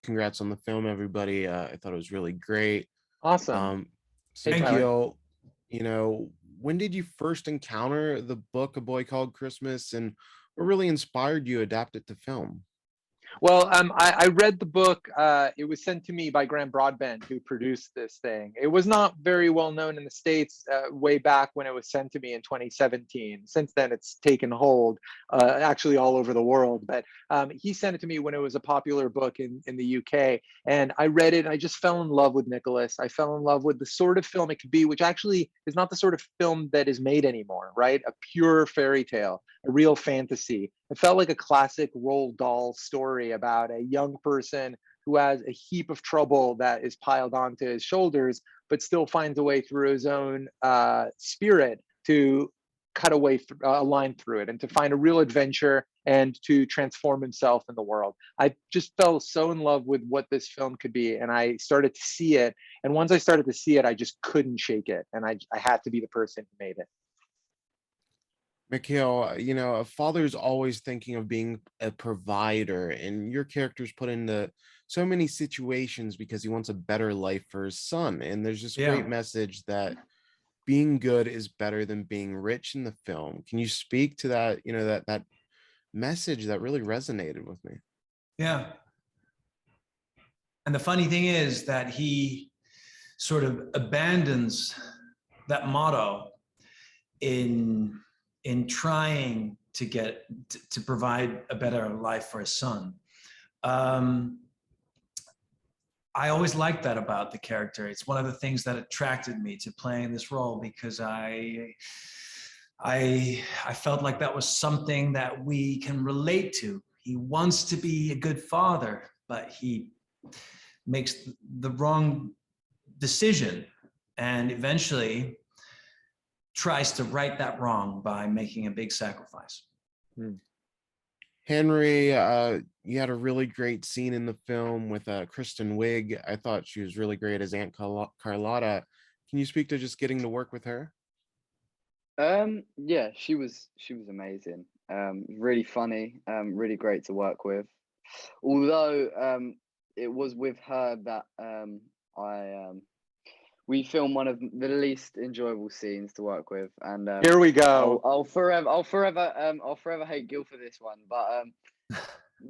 congrats on the film, everybody. I thought it was really great. Awesome. Um, so Hey, Tyler. Gil, when did you first encounter the book A Boy Called Christmas, and what really inspired you to adapt it to film? Well, I read the book. It was sent to me by Graham Broadbent, who produced this thing. It was not very well known in the States way back when it was sent to me in 2017. Since then, it's taken hold actually all over the world. But he sent it to me when it was a popular book in the UK. And I read it, and I just fell in love with Nicholas. I fell in love with the sort of film it could be, which actually is not the sort of film that is made anymore, right? A pure fairy tale, a real fantasy. It felt like a classic Roald Dahl story about a young person who has a heap of trouble that is piled onto his shoulders, but still finds a way through his own spirit to cut a line through it and to find a real adventure and to transform himself in the world. I just fell so in love with what this film could be, and I started to see it. And once I started to see it, I just couldn't shake it, and I had to be the person who made it. Michiel, a father's always thinking of being a provider, and your character's put into so many situations because he wants a better life for his son. And there's this great message that being good is better than being rich in the film. Can you speak to that, that message that really resonated with me? Yeah. And the funny thing is that he sort of abandons that motto in trying to provide a better life for his son. I always liked that about the character. It's one of the things that attracted me to playing this role, because I felt like that was something that we can relate to. He wants to be a good father, but he makes the wrong decision and eventually tries to right that wrong by making a big sacrifice. Henry, you had a really great scene in the film with Kristen Wiig. I thought she was really great as Aunt Carlotta. Can you speak to just getting to work with her? Yeah, she was amazing. Really funny, really great to work with. Although it was with her that we filmed one of the least enjoyable scenes to work with, and here we go. I'll forever hate Gil for this one, but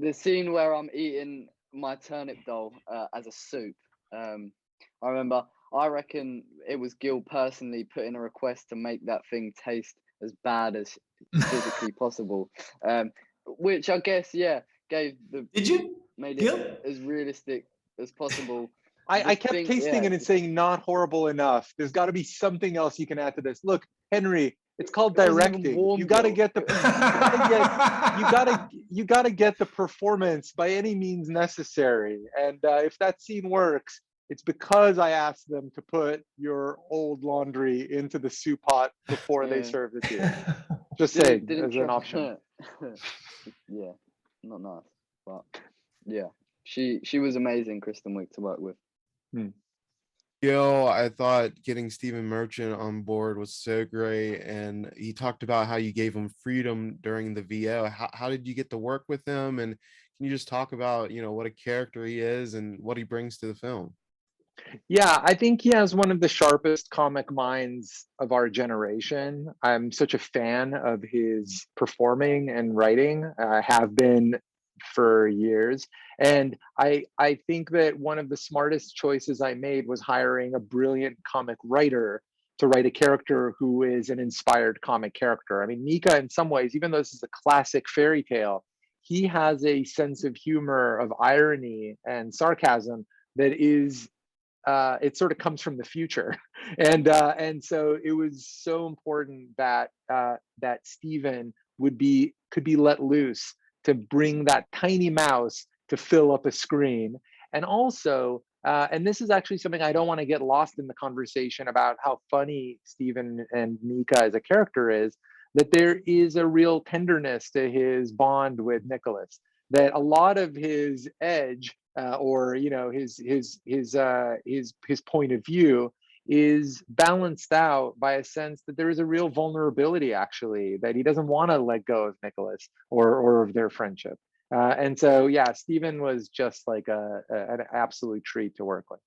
the scene where I'm eating my turnip doll as a soup. I reckon it was Gil personally put in a request to make that thing taste as bad as physically possible, which I guess gave the made it as realistic as possible. I kept tasting it and saying not horrible enough. There's got to be something else you can add to this. Look, Henry, it's called directing. You got to get the you got to get the performance by any means necessary. And if that scene works, it's because I asked them to put your old laundry into the soup pot before they served it to you. Just saying, as an option. Yeah, not nice, but yeah, she was amazing, Kristen Wiig, to work with. Gil, I thought getting Stephen Merchant on board was so great, and he talked about how you gave him freedom during the VO. How did you get to work with him, and can you just talk about what a character he is and what he brings to the film? Yeah, I think he has one of the sharpest comic minds of our generation. I'm such a fan of his performing and writing. I have been for years. And I think that one of the smartest choices I made was hiring a brilliant comic writer to write a character who is an inspired comic character. I mean, Mika, in some ways, even though this is a classic fairy tale, he has a sense of humor, of irony and sarcasm that is it sort of comes from the future. And so it was so important that that Stephen could be let loose to bring that tiny mouse to fill up a screen. And also, and this is actually something I don't want to get lost in the conversation about how funny Stephen and Mika as a character is, that there is a real tenderness to his bond with Nicholas, that a lot of his edge or his point of view is balanced out by a sense that there is a real vulnerability, actually, that he doesn't want to let go of Nicholas or of their friendship. And so, yeah, Stephen was just like an absolute treat to work with.